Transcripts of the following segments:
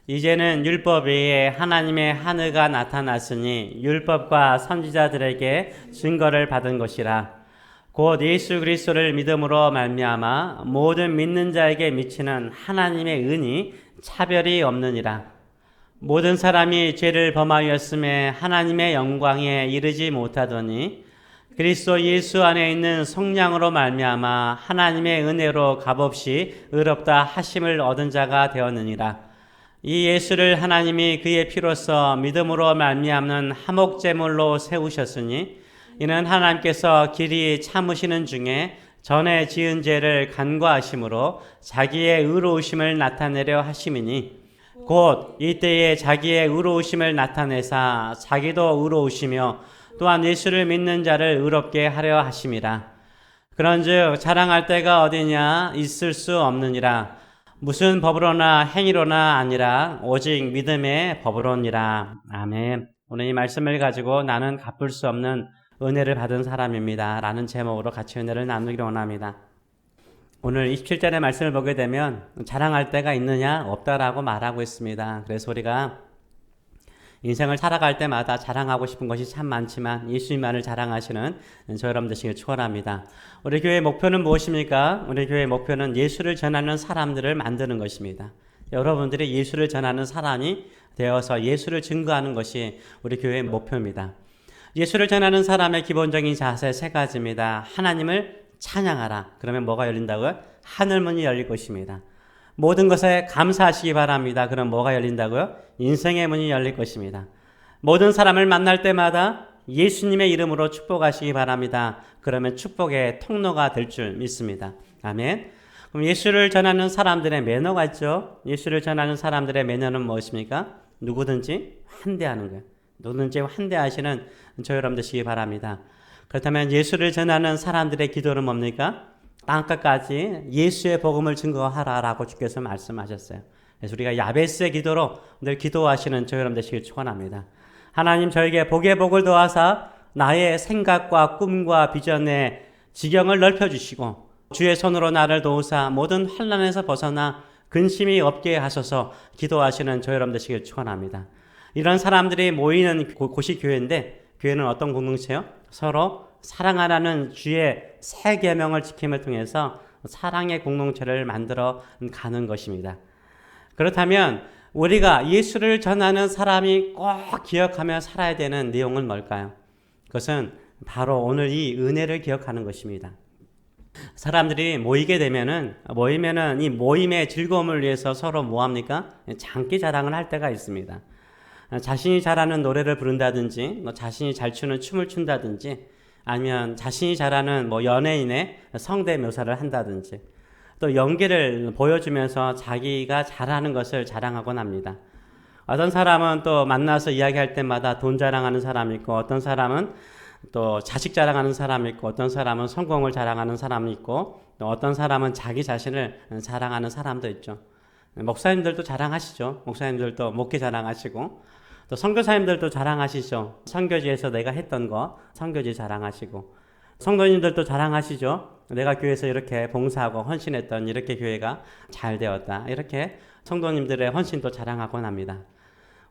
이제는 율법 외에 하나님의 한 의가 나타났으니 율법과 선지자들에게 증거를 받은 것이라. 곧 예수 그리스도를 믿음으로 말미암아 모든 믿는 자에게 미치는 하나님의 은이 차별이 없느니라. 모든 사람이 죄를 범하였음에 하나님의 영광에 이르지 못하더니 그리스도 예수 안에 있는 성령으로 말미암아 하나님의 은혜로 값없이 의롭다 하심을 얻은 자가 되었느니라. 이 예수를 하나님이 그의 피로써 믿음으로 말미암는 화목제물로 세우셨으니 이는 하나님께서 길이 참으시는 중에 전에 지은 죄를 간과하심으로 자기의 의로우심을 나타내려 하심이니 곧 이때에 자기의 의로우심을 나타내사 자기도 의로우시며 또한 예수를 믿는 자를 의롭게 하려 하심이라. 그런즉 자랑할 때가 어디냐 있을 수 없느니라. 무슨 법으로나 행위로나 아니라 오직 믿음의 법으로니라. 아멘. 오늘 이 말씀을 가지고 나는 갚을 수 없는 은혜를 받은 사람입니다 라는 제목으로 같이 은혜를 나누기를 원합니다. 오늘 27절의 말씀을 보게 되면 자랑할 때가 있느냐 없다라고 말하고 있습니다. 그래서 우리가 인생을 살아갈 때마다 자랑하고 싶은 것이 참 많지만 예수님만을 자랑하시는 저 여러분 되시길 축원합니다. 우리 교회의 목표는 무엇입니까? 우리 교회의 목표는 예수를 전하는 사람들을 만드는 것입니다. 여러분들이 예수를 전하는 사람이 되어서 예수를 증거하는 것이 우리 교회의 목표입니다. 예수를 전하는 사람의 기본적인 자세 세 가지입니다. 하나님을 찬양하라. 그러면 뭐가 열린다고요? 하늘문이 열릴 것입니다. 모든 것에 감사하시기 바랍니다. 그럼 뭐가 열린다고요? 인생의 문이 열릴 것입니다. 모든 사람을 만날 때마다 예수님의 이름으로 축복하시기 바랍니다. 그러면 축복의 통로가 될 줄 믿습니다. 아멘. 그럼 예수를 전하는 사람들의 매너가 있죠. 예수를 전하는 사람들의 매너는 무엇입니까? 누구든지 환대하는 거예요. 누구든지 환대하시는 저 여러분 되시기 바랍니다. 그렇다면 예수를 전하는 사람들의 기도는 뭡니까? 땅끝까지 예수의 복음을 증거하라라고 주께서 말씀하셨어요. 그래서 우리가 야베스의 기도로 늘 기도하시는 저 여러분 되시길 축원합니다. 하나님 저에게 복의 복을 더하사 나의 생각과 꿈과 비전의 지경을 넓혀주시고 주의 손으로 나를 도우사 모든 환난에서 벗어나 근심이 없게 하소서 기도하시는 저 여러분 되시길 축원합니다. 이런 사람들이 모이는 곳이 교회인데 교회는 어떤 공동체요? 서로 사랑하라는 주의 새 계명을 지킴을 통해서 사랑의 공동체를 만들어 가는 것입니다. 그렇다면 우리가 예수를 전하는 사람이 꼭 기억하며 살아야 되는 내용은 뭘까요? 그것은 바로 오늘 이 은혜를 기억하는 것입니다. 사람들이 모이면은 이 모임의 즐거움을 위해서 서로 뭐합니까? 장기 자랑을 할 때가 있습니다. 자신이 잘하는 노래를 부른다든지, 자신이 잘 추는 춤을 춘다든지, 아니면 자신이 잘하는 연예인의 성대 묘사를 한다든지, 또 연기를 보여주면서 자기가 잘하는 것을 자랑하곤 합니다. 어떤 사람은 또 만나서 이야기할 때마다 돈 자랑하는 사람이 있고, 어떤 사람은 또 자식 자랑하는 사람이 있고, 어떤 사람은 성공을 자랑하는 사람이 있고, 또 어떤 사람은 자기 자신을 자랑하는 사람도 있죠. 목사님들도 자랑하시죠. 목사님들도 목회 자랑하시고, 또 선교사님들도 자랑하시죠. 선교지에서 내가 했던 거 선교지 자랑하시고, 성도님들도 자랑하시죠. 내가 교회에서 이렇게 봉사하고 헌신했던 이렇게 교회가 잘 되었다. 이렇게 성도님들의 헌신도 자랑하곤 합니다.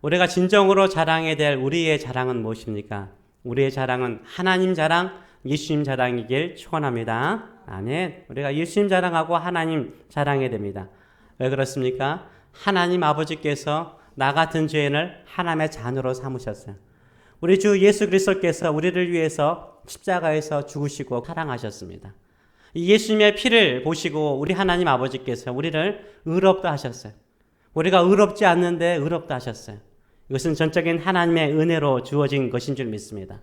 우리가 진정으로 자랑해야 될 우리의 자랑은 무엇입니까? 우리의 자랑은 하나님 자랑, 예수님 자랑이길 축원합니다. 아멘. 우리가 예수님 자랑하고 하나님 자랑해야 됩니다. 왜 그렇습니까? 하나님 아버지께서 나 같은 죄인을 하나님의 자녀로 삼으셨어요. 우리 주 예수 그리스도께서 우리를 위해서 십자가에서 죽으시고 사랑하셨습니다. 이 예수님의 피를 보시고 우리 하나님 아버지께서 우리를 의롭다 하셨어요. 우리가 의롭지 않는데 의롭다 하셨어요. 이것은 전적인 하나님의 은혜로 주어진 것인 줄 믿습니다.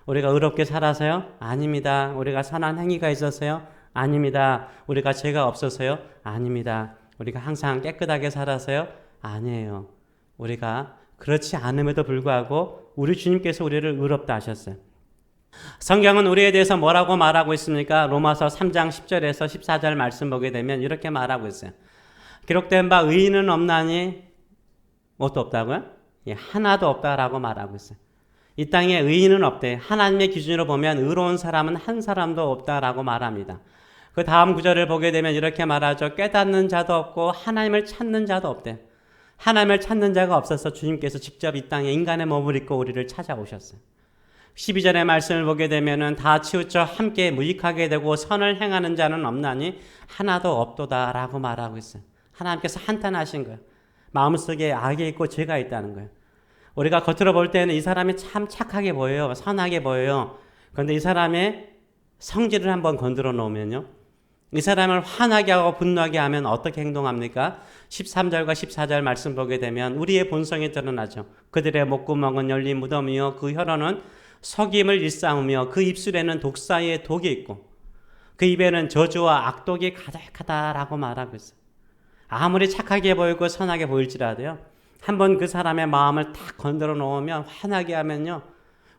우리가 의롭게 살아서요? 아닙니다. 우리가 선한 행위가 있어서요? 아닙니다. 우리가 죄가 없어서요? 아닙니다. 우리가 항상 깨끗하게 살아서요? 아니에요. 우리가 그렇지 않음에도 불구하고 우리 주님께서 우리를 의롭다 하셨어요. 성경은 우리에 대해서 뭐라고 말하고 있습니까? 로마서 3장 10절에서 14절 말씀 보게 되면 이렇게 말하고 있어요. 기록된 바 의인은 없나니 뭣도 없다고요? 하나도 없다라고 말하고 있어요. 이 땅에 의인은 없대. 하나님의 기준으로 보면 의로운 사람은 한 사람도 없다라고 말합니다. 그 다음 구절을 보게 되면 이렇게 말하죠. 깨닫는 자도 없고 하나님을 찾는 자도 없대. 하나님을 찾는 자가 없어서 주님께서 직접 이 땅에 인간의 몸을 입고 우리를 찾아오셨어요. 12절의 말씀을 보게 되면은 다 치우쳐 함께 무익하게 되고 선을 행하는 자는 없나니 하나도 없도다라고 말하고 있어요. 하나님께서 한탄하신 거예요. 마음속에 악이 있고 죄가 있다는 거예요. 우리가 겉으로 볼 때는 이 사람이 참 착하게 보여요. 선하게 보여요. 그런데 이 사람의 성질을 한번 건드려 놓으면요, 이 사람을 화나게 하고 분노하게 하면 어떻게 행동합니까? 13절과 14절 말씀 보게 되면 우리의 본성이 드러나죠. 그들의 목구멍은 열린 무덤이요 그 혀로는 속임을 일삼으며 그 입술에는 독사의 독이 있고 그 입에는 저주와 악독이 가득하다라고 말하고 있어요. 아무리 착하게 보이고 선하게 보일지라도요, 한번 그 사람의 마음을 탁 건드려 놓으면 화나게 하면요,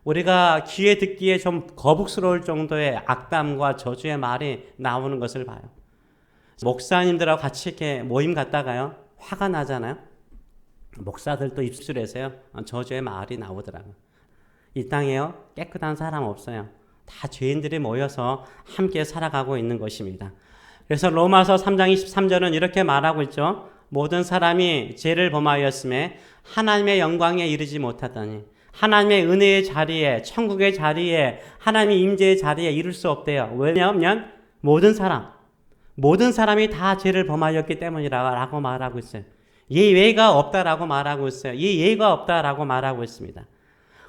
우리가 귀에 듣기에 좀 거북스러울 정도의 악담과 저주의 말이 나오는 것을 봐요. 목사님들하고 같이 이렇게 모임 갔다가요, 화가 나잖아요. 목사들도 입술에서요 저주의 말이 나오더라고요. 이 땅에요 깨끗한 사람 없어요. 다 죄인들이 모여서 함께 살아가고 있는 것입니다. 그래서 로마서 3장 23절은 이렇게 말하고 있죠. 모든 사람이 죄를 범하였음에 하나님의 영광에 이르지 못하더니 하나님의 은혜의 자리에, 천국의 자리에, 하나님의 임재의 자리에 이룰 수 없대요. 왜냐하면 모든 사람이 다 죄를 범하였기 때문이라고 말하고 있어요. 예외가 없다라고 말하고 있어요. 예외가 없다라고 말하고 있습니다.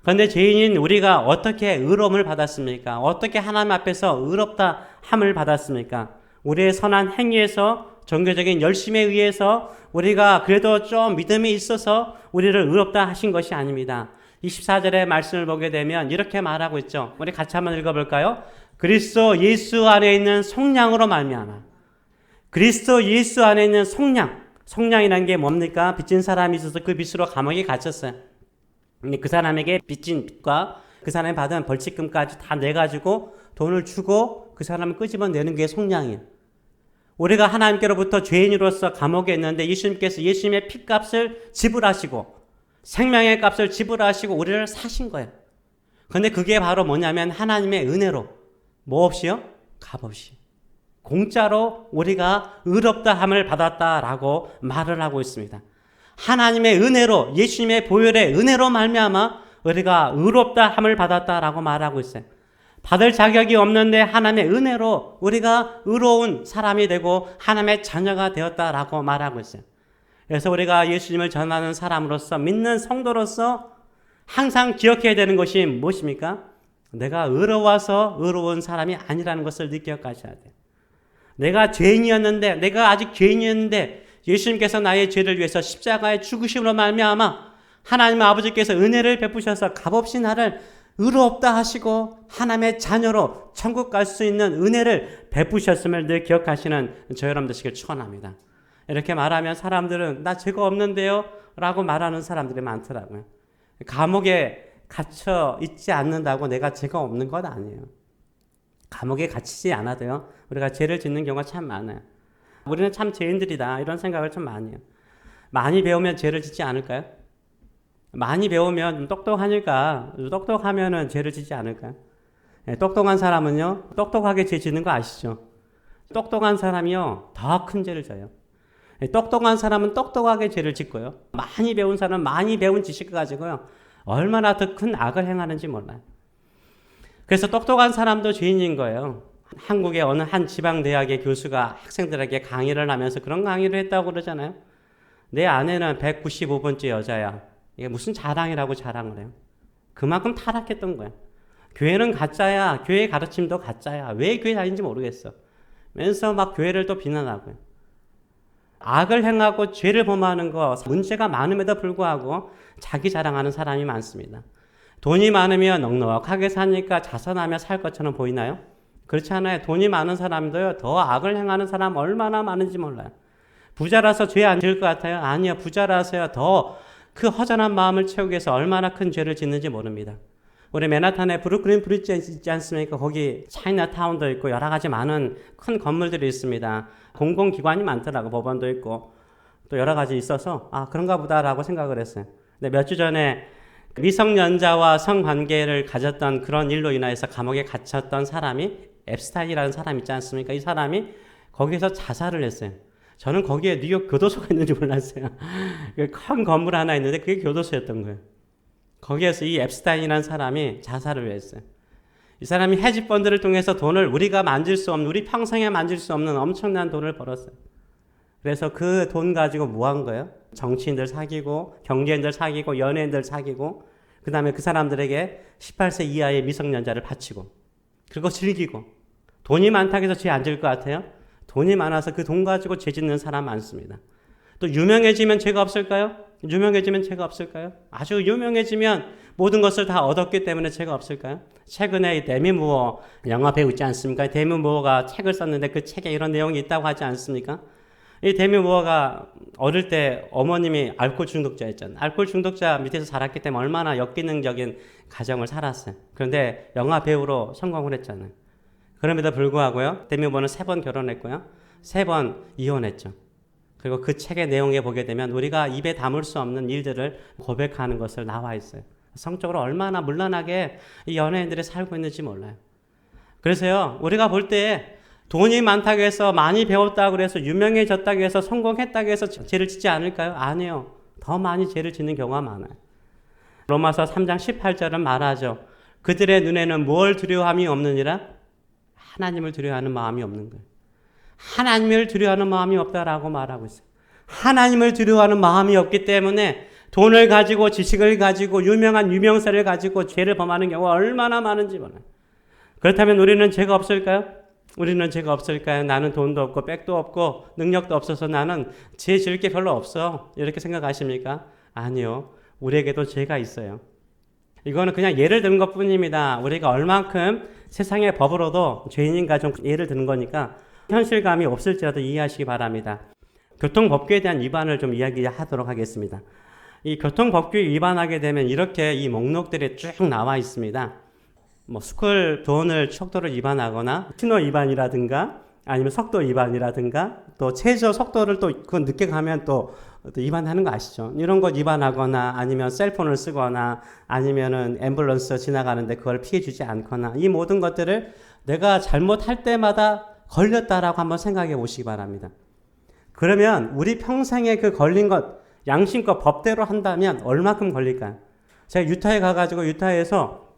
그런데 죄인인 우리가 어떻게 의로움을 받았습니까? 어떻게 하나님 앞에서 의롭다 함을 받았습니까? 우리의 선한 행위에서, 종교적인 열심에 의해서 우리가 그래도 좀 믿음이 있어서 우리를 의롭다 하신 것이 아닙니다. 24절의 말씀을 보게 되면 이렇게 말하고 있죠. 우리 같이 한번 읽어볼까요? 그리스도 예수 안에 있는 속량으로 말미암아. 그리스도 예수 안에 있는 속량이라는 게 뭡니까? 빚진 사람이 있어서 그 빚으로 감옥에 갇혔어요. 근데 그 사람에게 빚진 빚과 그 사람이 받은 벌칙금까지 다 내가지고 돈을 주고 그 사람을 끄집어내는 게 속량이에요. 우리가 하나님께로부터 죄인으로서 감옥에 있는데 예수님께서 예수님의 피값을 지불하시고 생명의 값을 지불하시고 우리를 사신 거예요. 그런데 그게 바로 뭐냐면 하나님의 은혜로, 뭐 없이요? 값 없이. 공짜로 우리가 의롭다 함을 받았다라고 말을 하고 있습니다. 하나님의 은혜로, 예수님의 보혈의 은혜로 말미암아 우리가 의롭다 함을 받았다라고 말하고 있어요. 받을 자격이 없는데 하나님의 은혜로 우리가 의로운 사람이 되고 하나님의 자녀가 되었다라고 말하고 있어요. 그래서 우리가 예수님을 전하는 사람으로서, 믿는 성도로서 항상 기억해야 되는 것이 무엇입니까? 내가 의로워서 의로운 사람이 아니라는 것을 기억하셔야 돼요. 내가 죄인이었는데, 내가 아직 죄인이었는데 예수님께서 나의 죄를 위해서 십자가의 죽으심으로 말미암아 하나님 아버지께서 은혜를 베푸셔서 값없이 나를 의롭다 하시고 하나님의 자녀로 천국 갈 수 있는 은혜를 베푸셨음을 늘 기억하시는 저 여러분 되시길 축원합니다. 이렇게 말하면 사람들은 나 죄가 없는데요? 라고 말하는 사람들이 많더라고요. 감옥에 갇혀 있지 않는다고 내가 죄가 없는 건 아니에요. 감옥에 갇히지 않아도요, 우리가 죄를 짓는 경우가 참 많아요. 우리는 참 죄인들이다 이런 생각을 좀 많이 해요. 많이 배우면 죄를 짓지 않을까요? 많이 배우면 똑똑하니까, 똑똑하면은 죄를 짓지 않을까요? 똑똑한 사람은요, 똑똑하게 죄 짓는 거 아시죠? 똑똑한 사람이요, 더 큰 죄를 져요. 똑똑한 사람은 똑똑하게 죄를 짓고요, 많이 배운 사람은 많이 배운 지식을 가지고요, 얼마나 더 큰 악을 행하는지 몰라요. 그래서 똑똑한 사람도 죄인인 거예요. 한국의 어느 한 지방대학의 교수가 학생들에게 강의를 하면서 그런 강의를 했다고 그러잖아요. 내 아내는 195번째 여자야. 이게 무슨 자랑이라고 자랑을 해요. 그만큼 타락했던 거야. 교회는 가짜야. 교회의 가르침도 가짜야. 왜 교회 다니는지 모르겠어. 면서 막 교회를 또 비난하고요. 악을 행하고 죄를 범하는 거, 문제가 많음에도 불구하고 자기 자랑하는 사람이 많습니다. 돈이 많으면 넉넉하게 사니까 자선하며 살 것처럼 보이나요? 그렇지 않아요. 돈이 많은 사람도요, 더 악을 행하는 사람 얼마나 많은지 몰라요. 부자라서 죄 안 지을 것 같아요? 아니요. 부자라서요, 더 그 허전한 마음을 채우기 위해서 얼마나 큰 죄를 짓는지 모릅니다. 우리 맨하탄에 브루클린 브릿지 있지 않습니까? 거기 차이나타운도 있고 여러 가지 많은 큰 건물들이 있습니다. 공공기관이 많더라고. 법원도 있고 또 여러 가지 있어서 그런가 보다라고 생각을 했어요. 근데 몇 주 전에 미성년자와 성관계를 가졌던 그런 일로 인해서 감옥에 갇혔던 사람이 앱스타인이라는 사람 있지 않습니까? 이 사람이 거기서 자살을 했어요. 저는 거기에 뉴욕 교도소가 있는지 몰랐어요. 큰 건물 하나 있는데 그게 교도소였던 거예요. 거기에서 이 앱스타인이라는 사람이 자살을 했어요. 이 사람이 헤지펀드를 통해서 돈을 우리가 만질 수 없는, 우리 평생에 만질 수 없는 엄청난 돈을 벌었어요. 그래서 그 돈 가지고 뭐 한 거예요? 정치인들 사귀고, 경제인들 사귀고, 연예인들 사귀고, 그 다음에 그 사람들에게 18세 이하의 미성년자를 바치고, 그리고 즐기고. 돈이 많다고 해서 죄 안 질 것 같아요? 돈이 많아서 그 돈 가지고 죄 짓는 사람 많습니다. 또 유명해지면 죄가 없을까요? 유명해지면 죄가 없을까요? 아주 유명해지면 모든 것을 다 얻었기 때문에 죄가 없을까요? 최근에 데미 무어 영화 배우 있지 않습니까? 데미 무어가 책을 썼는데 그 책에 이런 내용이 있다고 하지 않습니까? 이 데미 무어가 어릴 때 어머님이 알코올 중독자였잖아요. 알코올 중독자 밑에서 자랐기 때문에 얼마나 역기능적인 가정을 살았어요. 그런데 영화 배우로 성공을 했잖아요. 그럼에도 불구하고요, 데미 무어는 3번 결혼했고요, 3번 이혼했죠. 그리고 그 책의 내용에 보게 되면 우리가 입에 담을 수 없는 일들을 고백하는 것을 나와 있어요. 성적으로 얼마나 문란하게 이 연예인들이 살고 있는지 몰라요. 그래서요, 우리가 볼 때 돈이 많다고 해서 많이 배웠다고 해서 유명해졌다고 해서 성공했다고 해서 죄를 짓지 않을까요? 아니요. 더 많이 죄를 짓는 경우가 많아요. 로마서 3장 18절은 말하죠. 그들의 눈에는 뭘 두려워함이 없느니라? 하나님을 두려워하는 마음이 없는 거예요. 하나님을 두려워하는 마음이 없다라고 말하고 있어요. 하나님을 두려워하는 마음이 없기 때문에 돈을 가지고 지식을 가지고 유명한 유명세를 가지고 죄를 범하는 경우가 얼마나 많은지 몰라요. 그렇다면 우리는 죄가 없을까요? 우리는 죄가 없을까요? 나는 돈도 없고 백도 없고 능력도 없어서 나는 죄 지을 게 별로 없어. 이렇게 생각하십니까? 아니요. 우리에게도 죄가 있어요. 이거는 그냥 예를 드는 것 뿐입니다. 우리가 얼만큼 세상의 법으로도 죄인인가 좀 예를 드는 거니까 현실감이 없을지라도 이해하시기 바랍니다. 교통법규에 대한 위반을 좀 이야기하도록 하겠습니다. 이 교통법규에 위반하게 되면 이렇게 이 목록들이 쭉 나와 있습니다. 뭐 스쿨 존을 속도를 위반하거나 신호 위반이라든가 아니면 속도 위반이라든가 또 최저 속도를 또 그건 늦게 가면 또 위반하는 거 아시죠? 이런 거 위반하거나 아니면 셀폰을 쓰거나 아니면은 앰뷸런스 지나가는데 그걸 피해 주지 않거나 이 모든 것들을 내가 잘못할 때마다 걸렸다라고 한번 생각해 보시기 바랍니다. 그러면 우리 평생에 그 걸린 것 양심껏 법대로 한다면 얼마큼 걸릴까요? 제가 유타에 가가지고 유타에서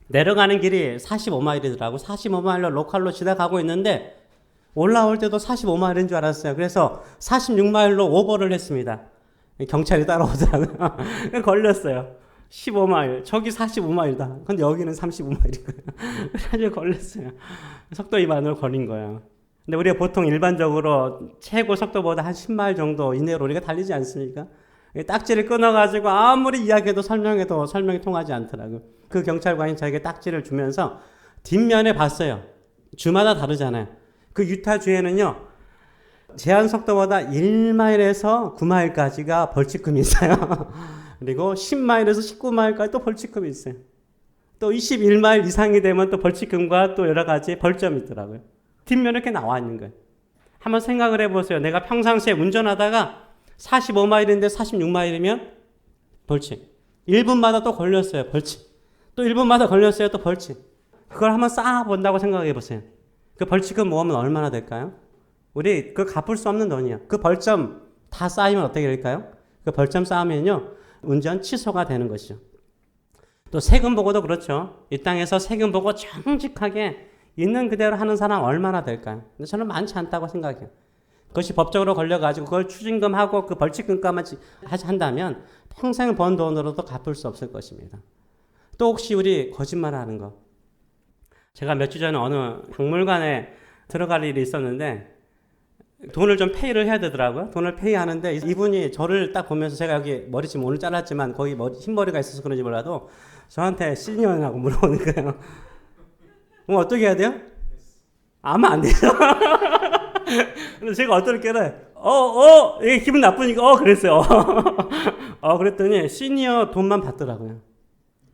내려가는 길이 45마일이더라고. 45마일로 로컬로 지나가고 있는데 올라올 때도 45마일인 줄 알았어요. 그래서 46마일로 오버를 했습니다. 경찰이 따라오더라고요. 걸렸어요. 15마일. 저기 45마일이다. 근데 여기는 35마일인 거예요. 그래가지고 걸렸어요. 속도 위반으로 걸린 거예요. 근데 우리가 보통 일반적으로 최고 속도보다 한 10마일 정도 이내로 우리가 달리지 않습니까? 딱지를 끊어가지고 아무리 이야기해도 설명해도 설명이 통하지 않더라고요. 그 경찰관이 저에게 딱지를 주면서 뒷면에 봤어요. 주마다 다르잖아요. 그 유타 주에는요, 제한 속도보다 1마일에서 9마일까지가 벌칙금이 있어요. 그리고 10마일에서 19마일까지 또 벌칙금이 있어요. 또 21마일 이상이 되면 또 벌칙금과 또 여러 가지 벌점이 있더라고요. 뒷면에 이렇게 나와 있는 거예요. 한번 생각을 해보세요. 내가 평상시에 운전하다가 45마일인데 46마일이면 벌칙. 1분마다 또 걸렸어요. 벌칙. 또 1분마다 걸렸어요. 또 벌칙. 그걸 한번 쌓아본다고 생각해 보세요. 그 벌칙은 모으면 얼마나 될까요? 우리 그 갚을 수 없는 돈이야. 그 벌점 다 쌓이면 어떻게 될까요? 그 벌점 쌓으면요, 운전 취소가 되는 것이죠. 또 세금 보고도 그렇죠. 이 땅에서 세금 보고 정직하게 있는 그대로 하는 사람 얼마나 될까요? 근데 저는 많지 않다고 생각해요. 그것이 법적으로 걸려가지고 그걸 추징금하고 그 벌칙금까지 한다면 평생 번 돈으로도 갚을 수 없을 것입니다. 또 혹시 우리 거짓말하는 거. 제가 몇 주 전에 어느 박물관에 들어갈 일이 있었는데 돈을 좀 페이를 해야 되더라고요. 돈을 페이하는데 이분이 저를 딱 보면서 제가 여기 머리 지금 오늘 잘랐지만 거기 흰머리가 있어서 그런지 몰라도 저한테 시니어냐고 물어보는 거예요. 그럼 어떻게 해야 돼요? 아마 안 되죠. 근데 제가 어떨게래. 이게 기분 나쁘니까 그랬어요. 그랬더니 시니어 돈만 받더라고요.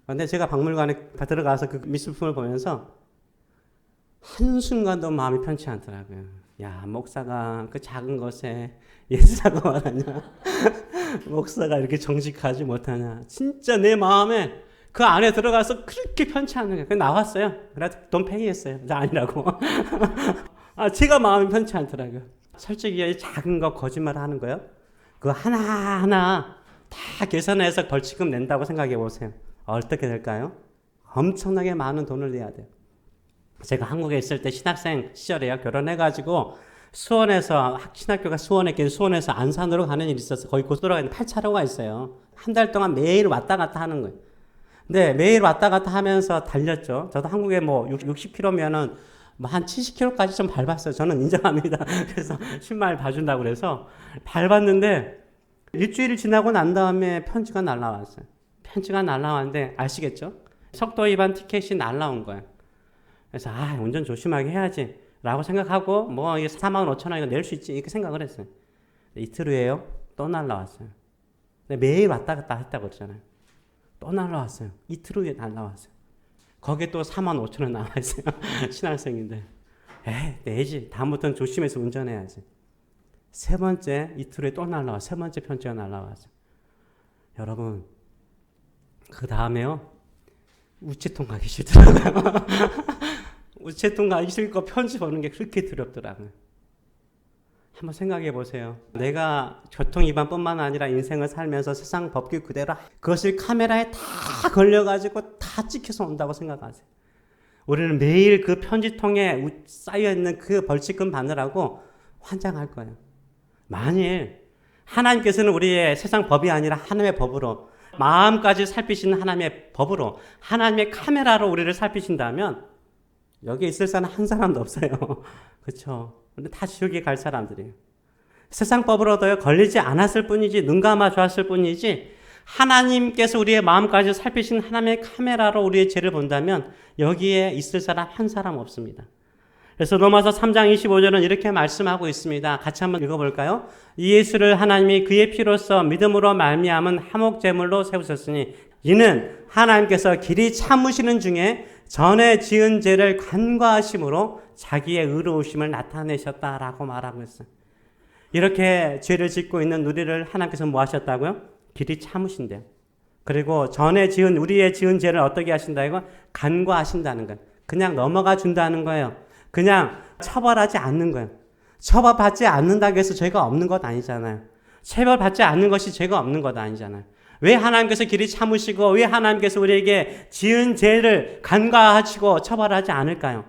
근데 제가 박물관에 들어가서 그 미술품을 보면서 한순간도 마음이 편치 않더라고요. 야, 목사가 그 작은 것에 예수라고 말하냐. 목사가 이렇게 정직하지 못하냐. 진짜 내 마음에 그 안에 들어가서 그렇게 편치 않은 거예요. 그래서 나왔어요. 그래서 돈 페이했어요. 나 아니라고. 제가 마음이 편치 않더라고요. 솔직히 작은 거 거짓말 하는 거예요. 그거 하나하나 다 계산해서 벌칙금 낸다고 생각해 보세요. 어떻게 될까요? 엄청나게 많은 돈을 내야 돼요. 제가 한국에 있을 때 신학생 시절에요. 결혼해가지고 수원에서 신학교가 수원에서 안산으로 가는 일이 있었어요. 거의 고속도로가 있는데 8차로가 있어요. 한 달 동안 매일 왔다 갔다 하는 거예요. 근데 매일 왔다 갔다 하면서 달렸죠. 저도 한국에 뭐 60km면은 뭐 한 70km까지 좀 밟았어요. 저는 인정합니다. 그래서 신발 봐준다고 그래서 밟았는데 일주일 지나고 난 다음에 편지가 날라왔어요. 편지가 날라왔는데 아시겠죠? 속도 위반 티켓이 날라온 거예요. 그래서 운전 조심하게 해야지 라고 생각하고 뭐 45,000원 이거 낼 수 있지 이렇게 생각을 했어요. 이틀 후에요. 또 날라왔어요. 근데 매일 왔다 갔다 했다고 그러잖아요. 또 날라왔어요. 이틀 후에 날라왔어요. 거기에 또 45,000원 나와있어요. 신학생인데 내지 다음부터는 조심해서 운전해야지. 세 번째 이틀 후에 또 날라와. 세 번째 편지가 날라왔어요. 여러분 그 다음에요. 우체통 가기 싫더라고요. 우체통 가기 싫고 편지 보는 게 그렇게 두렵더라고요. 한번 생각해 보세요. 내가 교통 위반뿐만 아니라 인생을 살면서 세상 법규 그대로 그것을 카메라에 다 걸려가지고 다 찍혀서 온다고 생각하세요. 우리는 매일 그 편지통에 쌓여있는 그 벌칙금 받느라고 환장할 거예요. 만일 하나님께서는 우리의 세상 법이 아니라 하나님의 법으로 마음까지 살피시는 하나님의 법으로 하나님의 카메라로 우리를 살피신다면 여기 있을 사람 한 사람도 없어요. 그렇죠? 근데 다 지옥에 갈 사람들이에요. 세상 법으로도 걸리지 않았을 뿐이지 눈 감아 좋았을 뿐이지 하나님께서 우리의 마음까지 살피신 하나님의 카메라로 우리의 죄를 본다면 여기에 있을 사람 한 사람 없습니다. 그래서 로마서 3장 25절은 이렇게 말씀하고 있습니다. 같이 한번 읽어볼까요? 이 예수를 하나님이 그의 피로써 믿음으로 말미암은 화목제물로 세우셨으니 이는 하나님께서 길이 참으시는 중에 전에 지은 죄를 간과하심으로 자기의 의로우심을 나타내셨다라고 말하고 있어요. 이렇게 죄를 짓고 있는 우리를 하나님께서 뭐 하셨다고요? 길이 참으신대요. 그리고 전에 우리의 지은 죄를 어떻게 하신다고? 간과하신다는 거예요. 그냥 넘어가 준다는 거예요. 그냥 처벌하지 않는 거예요. 처벌받지 않는다고 해서 죄가 없는 것 아니잖아요. 처벌받지 않는 것이 죄가 없는 것 아니잖아요. 왜 하나님께서 길이 참으시고 왜 하나님께서 우리에게 지은 죄를 간과하시고 처벌하지 않을까요?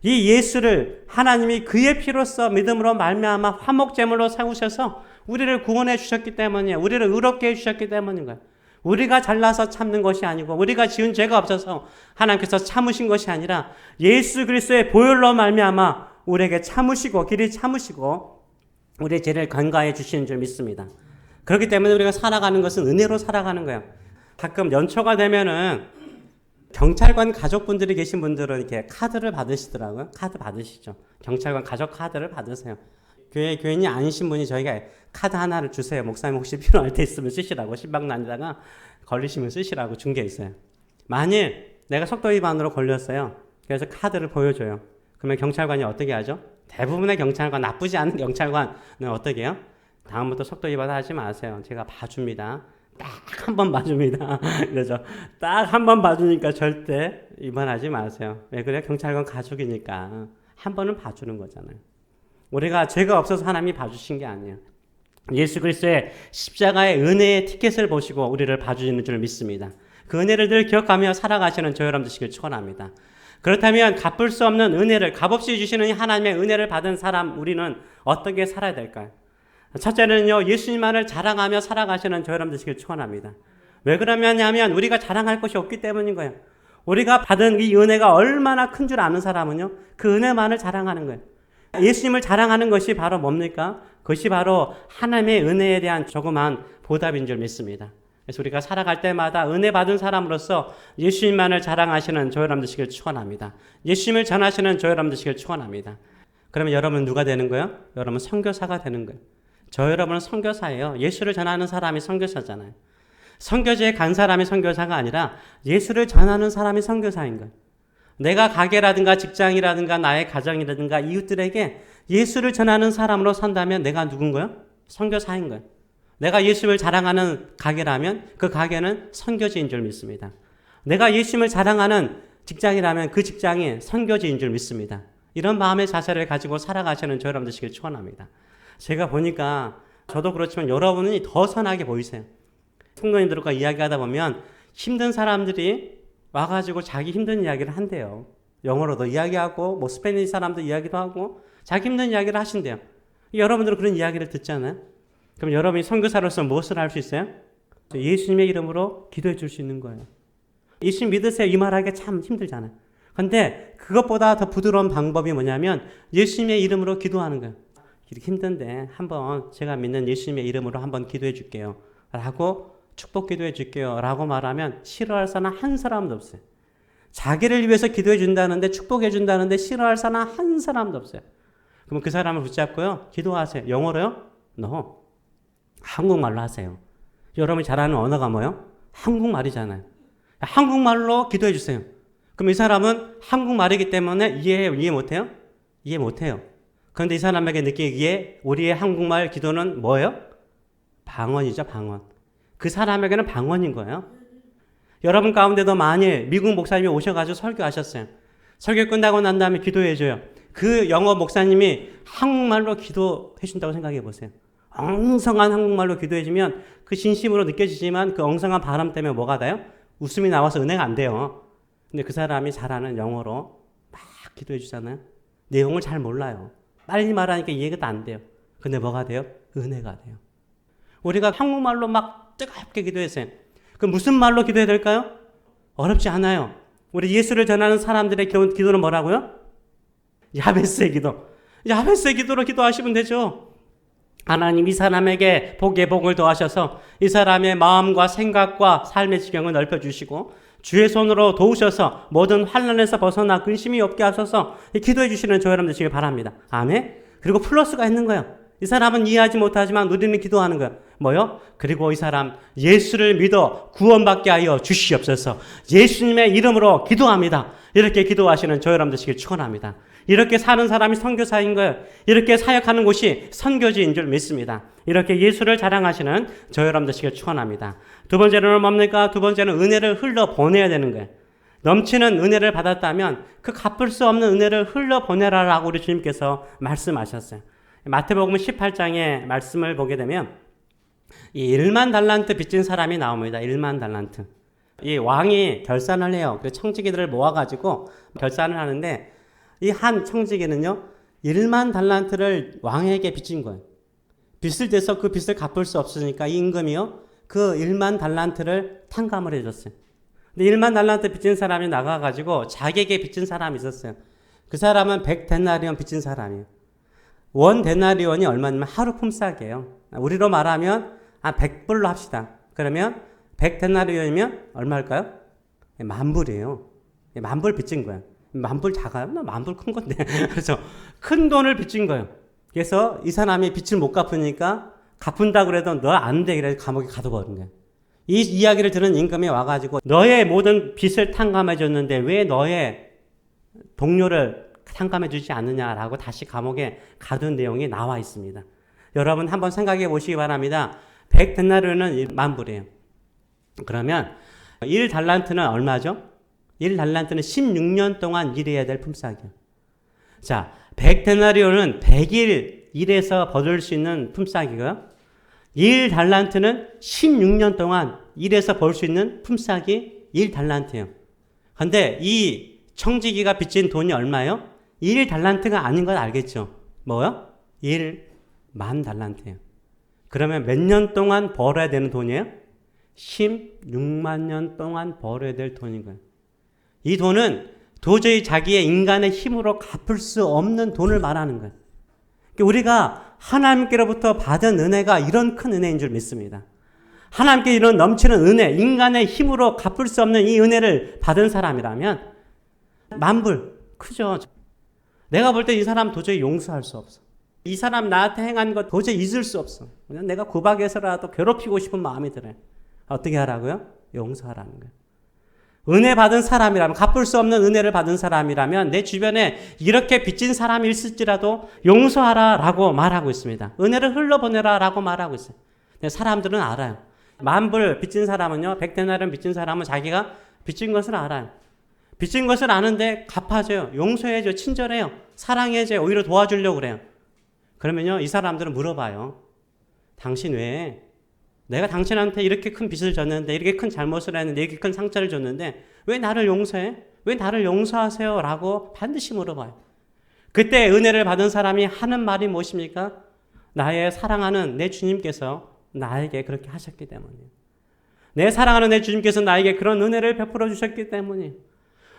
이 예수를 하나님이 그의 피로써 믿음으로 말미암아 화목제물로 세우셔서 우리를 구원해 주셨기 때문이에요. 우리를 의롭게 해주셨기 때문인 거예요. 우리가 잘나서 참는 것이 아니고 우리가 지은 죄가 없어서 하나님께서 참으신 것이 아니라 예수 그리스도의 보혈로 말미암아 우리에게 참으시고 길이 참으시고 우리의 죄를 간과해 주시는 줄 믿습니다. 그렇기 때문에 우리가 살아가는 것은 은혜로 살아가는 거예요. 가끔 연초가 되면은 경찰관 가족분들이 계신 분들은 이렇게 카드를 받으시더라고요. 카드 받으시죠. 경찰관 가족 카드를 받으세요. 교인이 아니신 분이 저희가 카드 하나를 주세요. 목사님 혹시 필요할 때 있으면 쓰시라고 신방 다니다가 걸리시면 쓰시라고 준 게 있어요. 만일 내가 속도 위반으로 걸렸어요. 그래서 카드를 보여줘요. 그러면 경찰관이 어떻게 하죠? 대부분의 경찰관, 나쁘지 않은 경찰관은 어떻게 해요? 다음부터 속도 위반 하지 마세요. 제가 봐줍니다. 딱 한 번 봐줍니다. 그래서 딱 한 번 봐주니까 절대 위반하지 마세요. 왜 그래요? 경찰관 가족이니까 한 번은 봐주는 거잖아요. 우리가 죄가 없어서 하나님이 봐주신 게 아니에요. 예수 그리스도의 십자가의 은혜의 티켓을 보시고 우리를 봐주시는 줄 믿습니다. 그 은혜를 늘 기억하며 살아가시는 저 여러분 되시길 축원합니다. 그렇다면 갚을 수 없는 은혜를 값없이 주시는 하나님의 은혜를 받은 사람 우리는 어떻게 살아야 될까요? 첫째는요, 예수님만을 자랑하며 살아가시는 저 여러분 되시길 축원합니다. 왜 그러냐면 우리가 자랑할 것이 없기 때문인 거예요. 우리가 받은 이 은혜가 얼마나 큰 줄 아는 사람은요, 그 은혜만을 자랑하는 거예요. 예수님을 자랑하는 것이 바로 뭡니까? 그것이 바로 하나님의 은혜에 대한 조그만 보답인 줄 믿습니다. 그래서 우리가 살아갈 때마다 은혜 받은 사람으로서 예수님만을 자랑하시는 저 여러분 되시길 축원합니다. 예수님을 전하시는 저 여러분 되시길 축원합니다. 그러면 여러분은 누가 되는 거예요? 여러분 선교사가 되는 거예요. 저 여러분은 선교사예요. 예수를 전하는 사람이 선교사잖아요. 선교지에 간 사람이 선교사가 아니라 예수를 전하는 사람이 선교사인 거예요. 내가 가게라든가 직장이라든가 나의 가정이라든가 이웃들에게 예수를 전하는 사람으로 산다면 내가 누군 거예요? 선교사인 거예요. 내가 예수를 자랑하는 가게라면 그 가게는 선교지인 줄 믿습니다. 내가 예수를 자랑하는 직장이라면 그 직장이 선교지인 줄 믿습니다. 이런 마음의 자세를 가지고 살아가시는 저 여러분 되시길 축원합니다. 제가 보니까 저도 그렇지만 여러분이 더 선하게 보이세요. 성도님들과 이야기하다 보면 힘든 사람들이 와가지고 자기 힘든 이야기를 한대요. 영어로도 이야기하고 뭐 스페인어 사람도 이야기도 하고 자기 힘든 이야기를 하신대요. 여러분들은 그런 이야기를 듣잖아요. 그럼 여러분이 선교사로서 무엇을 할 수 있어요? 예수님의 이름으로 기도해 줄 수 있는 거예요. 예수님 믿으세요. 이 말하기가 참 힘들잖아요. 근데 그것보다 더 부드러운 방법이 뭐냐면 예수님의 이름으로 기도하는 거예요. 이렇게 힘든데 한번 제가 믿는 예수님의 이름으로 한번 기도해 줄게요. 라고 축복 기도해 줄게요. 라고 말하면 싫어할 사람 한 사람도 없어요. 자기를 위해서 기도해 준다는데 축복해 준다는데 싫어할 사람 한 사람도 없어요. 그럼 그 사람을 붙잡고요. 기도하세요. 영어로요? No. 한국말로 하세요. 여러분이 잘하는 언어가 뭐예요? 한국말이잖아요. 한국말로 기도해 주세요. 그럼 이 사람은 한국말이기 때문에 이해 못해요? 이해 못해요. 그런데 이 사람에게 느끼기에 우리의 한국말 기도는 뭐예요? 방언이죠, 방언. 그 사람에게는 방언인 거예요. 여러분 가운데도 만일 미국 목사님이 오셔가지고 설교하셨어요. 설교 끝나고 난 다음에 기도해줘요. 그 영어 목사님이 한국말로 기도해 준다고 생각해 보세요. 엉성한 한국말로 기도해주면 그 진심으로 느껴지지만 그 엉성한 발음 때문에 뭐가 돼요? 웃음이 나와서 은혜가 안 돼요. 근데 그 사람이 잘하는 영어로 막 기도해 주잖아요. 내용을 잘 몰라요. 빨리 말하니까 이해가 안 돼요. 근데 뭐가 돼요? 은혜가 돼요. 우리가 한국말로 막 뜨겁게 기도했어요. 그럼 무슨 말로 기도해야 될까요? 어렵지 않아요. 우리 예수를 전하는 사람들의 기도는 뭐라고요? 야베스의 기도. 야베스의 기도로 기도하시면 되죠. 하나님 이 사람에게 복의 복을 더하셔서 이 사람의 마음과 생각과 삶의 지경을 넓혀주시고 주의 손으로 도우셔서 모든 환난에서 벗어나 근심이 없게 하셔서 기도해 주시는 저 여러분 되시길 바랍니다. 아멘. 그리고 플러스가 있는 거예요. 이 사람은 이해하지 못하지만 우리는 기도하는 거예요. 뭐요? 그리고 이 사람 예수를 믿어 구원받게 하여 주시옵소서. 예수님의 이름으로 기도합니다. 이렇게 기도하시는 저 여러분 되시길 축원합니다. 이렇게 사는 사람이 선교사인 거예요. 이렇게 사역하는 곳이 선교지인 줄 믿습니다. 이렇게 예수를 자랑하시는 저 여러분 되시길 축원합니다. 두 번째는 뭡니까? 두 번째는 은혜를 흘러보내야 되는 거예요. 넘치는 은혜를 받았다면 그 갚을 수 없는 은혜를 흘러보내라라고 우리 주님께서 말씀하셨어요. 마태복음 18장의 말씀을 보게 되면 이 1만 달란트 빚진 사람이 나옵니다. 1만 달란트. 이 왕이 결산을 해요. 그 청지기들을 모아가지고 결산을 하는데 이 한 청지기는요 1만 달란트를 왕에게 빚진 거예요. 빚을 대서 그 빚을 갚을 수 없으니까 이 임금이요 그 1만 달란트를 탕감을 해줬어요. 근데 1만 달란트 빚진 사람이 나가가지고 자기에게 빚진 사람이 있었어요. 그 사람은 100데나리온 빚진 사람이에요. 원 데나리온이 얼마냐면 하루 품삯이에요. 우리로 말하면 100불로 합시다. 그러면 100데나리온이면 얼마일까요? 만불이에요. 만불 빚진 거예요. 만불 작아요? 만불 큰 건데. 그래서 큰 돈을 빚진 거예요. 그래서 이 사람이 빚을 못 갚으니까 갚은다 그래도 너 안 돼. 그래서 감옥에 가둬버린 거예요. 이 이야기를 들은 임금이 와가지고 너의 모든 빚을 탕감해 줬는데 왜 너의 동료를 탕감해 주지 않느냐라고 다시 감옥에 가둔 내용이 나와 있습니다. 여러분 한번 생각해 보시기 바랍니다. 100데나리온은 만불이에요. 그러면 1달란트는 얼마죠? 1달란트는 16년 동안 일해야 될 품삯이에요. 자, 100데나리온은 100일 일해서 벌을 수 있는 품삯이고요. 1달란트는 16년 동안 일해서 벌 수 있는 품삯이 1달란트예요. 근데 이 청지기가 빚진 돈이 얼마예요? 1달란트가 아닌 건 알겠죠? 뭐요? 1만 달란트예요. 그러면 몇 년 동안 벌어야 되는 돈이에요? 16만 년 동안 벌어야 될 돈인 거예요. 이 돈은 도저히 자기의 인간의 힘으로 갚을 수 없는 돈을 말하는 거예요. 우리가 하나님께로부터 받은 은혜가 이런 큰 은혜인 줄 믿습니다. 하나님께 이런 넘치는 은혜, 인간의 힘으로 갚을 수 없는 이 은혜를 받은 사람이라면 만불, 크죠. 내가 볼 때 이 사람 도저히 용서할 수 없어. 이 사람 나한테 행한 것 도저히 잊을 수 없어. 그냥 내가 구박해서라도 괴롭히고 싶은 마음이 들어요. 어떻게 하라고요? 용서하라는 거예요. 은혜 받은 사람이라면, 갚을 수 없는 은혜를 받은 사람이라면 내 주변에 이렇게 빚진 사람이 있을지라도 용서하라라고 말하고 있습니다. 은혜를 흘러보내라라고 말하고 있어요. 근데 사람들은 알아요. 만불 빚진 사람은요, 100데나리온 빚진 사람은 자기가 빚진 것을 알아요. 빚진 것을 아는데 갚아줘요. 용서해줘요. 친절해요. 사랑해줘요. 오히려 도와주려고 그래요. 그러면요, 이 사람들은 물어봐요. 당신 왜 내가 당신한테 이렇게 큰 빚을 졌는데, 이렇게 큰 잘못을 했는데, 이렇게 큰 상처를 줬는데 왜 나를 용서해? 왜 나를 용서하세요? 라고 반드시 물어봐요. 그때 은혜를 받은 사람이 하는 말이 무엇입니까? 나의 사랑하는 내 주님께서 나에게 그렇게 하셨기 때문이에요. 내 사랑하는 내 주님께서 나에게 그런 은혜를 베풀어 주셨기 때문이에요.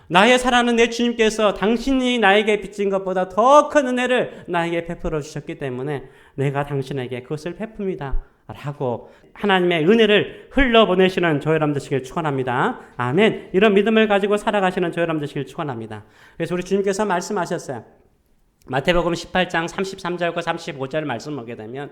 나의 사랑하는 내 주님께서 당신이 나에게 빚진 것보다 더 큰 은혜를 나에게 베풀어 주셨기 때문에 내가 당신에게 그것을 베풉니다. 라고 하나님의 은혜를 흘러보내시는 저 여러분 되시길 축원합니다. 아멘. 이런 믿음을 가지고 살아가시는 저 여러분 되시길 축원합니다. 그래서 우리 주님께서 말씀하셨어요. 마태복음 18장 33절과 35절 말씀 보게 되면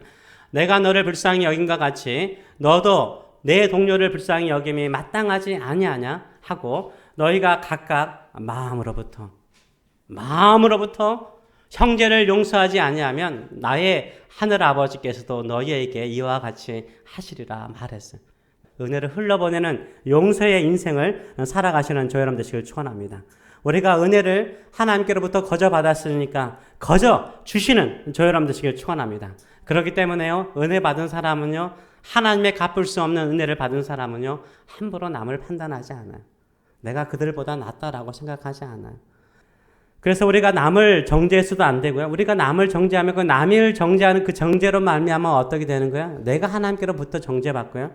내가 너를 불쌍히 여긴과 같이 너도 내 동료를 불쌍히 여김이 마땅하지 아니하냐 하고 너희가 각각 마음으로부터 형제를 용서하지 아니하면 나의 하늘 아버지께서도 너희에게 이와 같이 하시리라 말했어요. 은혜를 흘러보내는 용서의 인생을 살아가시는 저 여러분 되시길 축원합니다. 우리가 은혜를 하나님께로부터 거저 받았으니까 거저 주시는 저 여러분 되시길 축원합니다. 그렇기 때문에요, 은혜 받은 사람은요, 하나님의 갚을 수 없는 은혜를 받은 사람은요, 함부로 남을 판단하지 않아요. 내가 그들보다 낫다라고 생각하지 않아요. 그래서 우리가 남을 정죄해서도 안 되고요. 우리가 남을 정죄하면 그 남을 정죄하는 그 정죄로 말미암아 어떻게 되는 거야? 내가 하나님께로부터 정죄받고요.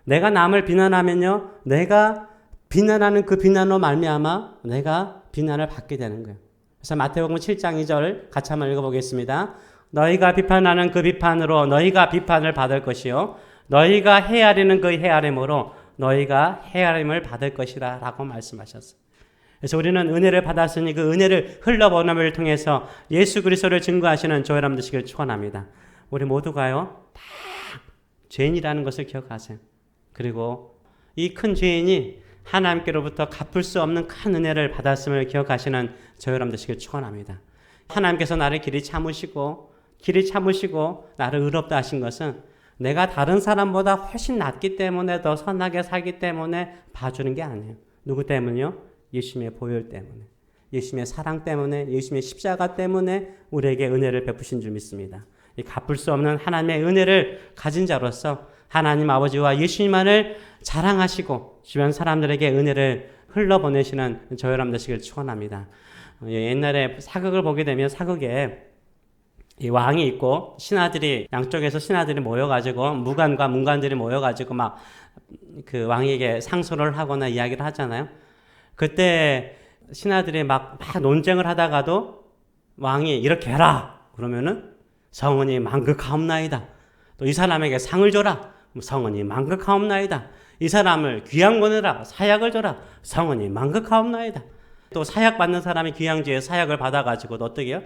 내가 남을 비난하면요, 내가 비난하는 그 비난으로 말미암아 내가 비난을 받게 되는 거예요. 그래서 마태복음 7장 2절 같이 한번 읽어보겠습니다. 너희가 비판하는 그 비판으로 너희가 비판을 받을 것이요 너희가 헤아리는 그 헤아림으로 너희가 헤아림을 받을 것이라 라고 말씀하셨어요. 그래서 우리는 은혜를 받았으니 그 은혜를 흘러보냄을 통해서 예수 그리스도를 증거하시는 저 여러분 되시길 축원합니다. 우리 모두가요, 다 죄인이라는 것을 기억하세요. 그리고 이 큰 죄인이 하나님께로부터 갚을 수 없는 큰 은혜를 받았음을 기억하시는 저 여러분 되시길 축원합니다. 하나님께서 나를 길이 참으시고 나를 의롭다 하신 것은 내가 다른 사람보다 훨씬 낫기 때문에 더 선하게 살기 때문에 봐주는 게 아니에요. 누구 때문이요? 예수님의 보혈 때문에, 예수님의 사랑 때문에, 예수님의 십자가 때문에 우리에게 은혜를 베푸신 줄 믿습니다. 이 갚을 수 없는 하나님의 은혜를 가진 자로서 하나님 아버지와 예수님만을 자랑하시고 주변 사람들에게 은혜를 흘러보내시는 저 여러분 되시길 축원합니다. 옛날에 사극을 보게 되면 사극에 이 왕이 있고 신하들이 양쪽에서 신하들이 모여가지고 무관과 문관들이 모여가지고 막 그 왕에게 상소를 하거나 이야기를 하잖아요. 그때 신하들이 막 논쟁을 하다가도 왕이 이렇게 해라 그러면은 성은이 만극하옵나이다. 또 이 사람에게 상을 줘라. 성은이 만극하옵나이다. 이 사람을 귀양 보내라. 사약을 줘라. 성은이 만극하옵나이다. 또 사약 받는 사람이 귀양지에 사약을 받아가지고 또 어떻게 해요?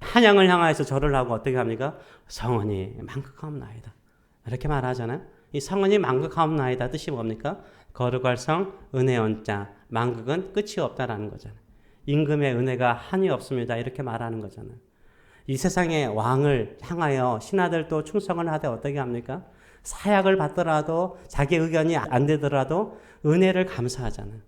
한양을 향하여서 절을 하고 어떻게 합니까? 성은이 만극하옵나이다. 이렇게 말하잖아요. 이 성은이 만극하옵나이다 뜻이 뭡니까? 거룩할 성, 은혜 원자, 만극은 끝이 없다라는 거잖아요. 임금의 은혜가 한이 없습니다. 이렇게 말하는 거잖아요. 이 세상의 왕을 향하여 신하들도 충성을 하되 어떻게 합니까? 사약을 받더라도 자기 의견이 안 되더라도 은혜를 감사하잖아요.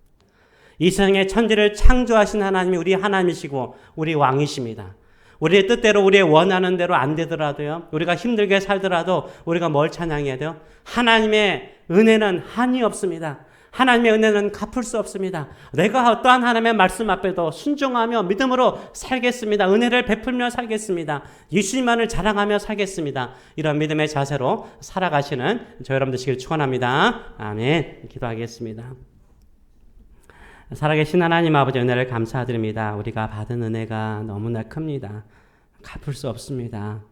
이 세상의 천지를 창조하신 하나님이 우리 하나님이시고 우리 왕이십니다. 우리의 뜻대로 우리의 원하는 대로 안 되더라도요. 우리가 힘들게 살더라도 우리가 뭘 찬양해야 돼요? 하나님의 은혜는 한이 없습니다. 하나님의 은혜는 갚을 수 없습니다. 내가 어떠한 하나님의 말씀 앞에도 순종하며 믿음으로 살겠습니다. 은혜를 베풀며 살겠습니다. 예수님만을 자랑하며 살겠습니다. 이런 믿음의 자세로 살아가시는 저 여러분 되시길 축원합니다. 아멘. 기도하겠습니다. 살아계신 하나님 아버지 은혜를 감사드립니다. 우리가 받은 은혜가 너무나 큽니다. 갚을 수 없습니다.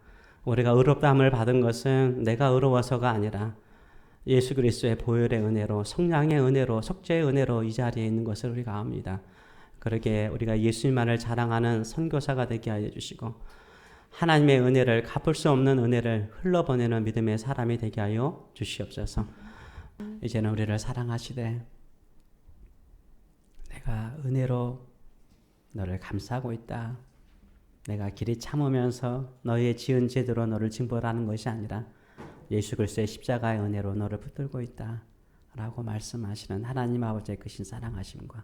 우리가 의롭다함을 받은 것은 내가 의로워서가 아니라 예수 그리스도의 보혈의 은혜로, 성령의 은혜로, 속죄의 은혜로 이 자리에 있는 것을 우리가 압니다. 그러게 우리가 예수님만을 자랑하는 선교사가 되게 하여 주시고 하나님의 은혜를, 갚을 수 없는 은혜를 흘러보내는 믿음의 사람이 되게 하여 주시옵소서. 이제는 우리를 사랑하시되 내가 은혜로 너를 감싸고 있다. 내가 길이 참으면서 너의 지은 죄대로 너를 징벌하는 것이 아니라 예수 그리스도의 십자가의 은혜로 너를 붙들고 있다. 라고 말씀하시는 하나님 아버지의 크신 사랑하심과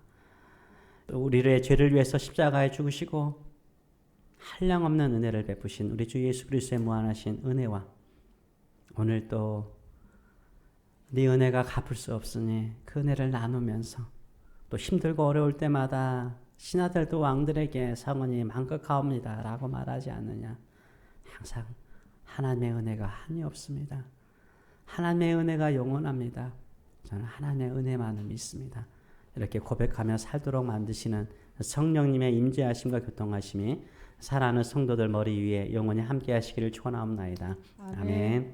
또 우리의 죄를 위해서 십자가에 죽으시고 한량없는 은혜를 베푸신 우리 주 예수 그리스도의 무한하신 은혜와 오늘 또 네 은혜가 갚을 수 없으니 그 은혜를 나누면서 또 힘들고 어려울 때마다 신하들도 왕들에게 성은이 만극하옵니다 라고 말하지 않느냐. 항상 하나님의 은혜가 한이 없습니다. 하나님의 은혜가 영원합니다. 저는 하나님의 은혜만을 믿습니다. 이렇게 고백하며 살도록 만드시는 성령님의 임재하심과 교통하심이 사랑하는 성도들 머리 위에 영원히 함께 하시기를 축원하옵나이다. 아멘.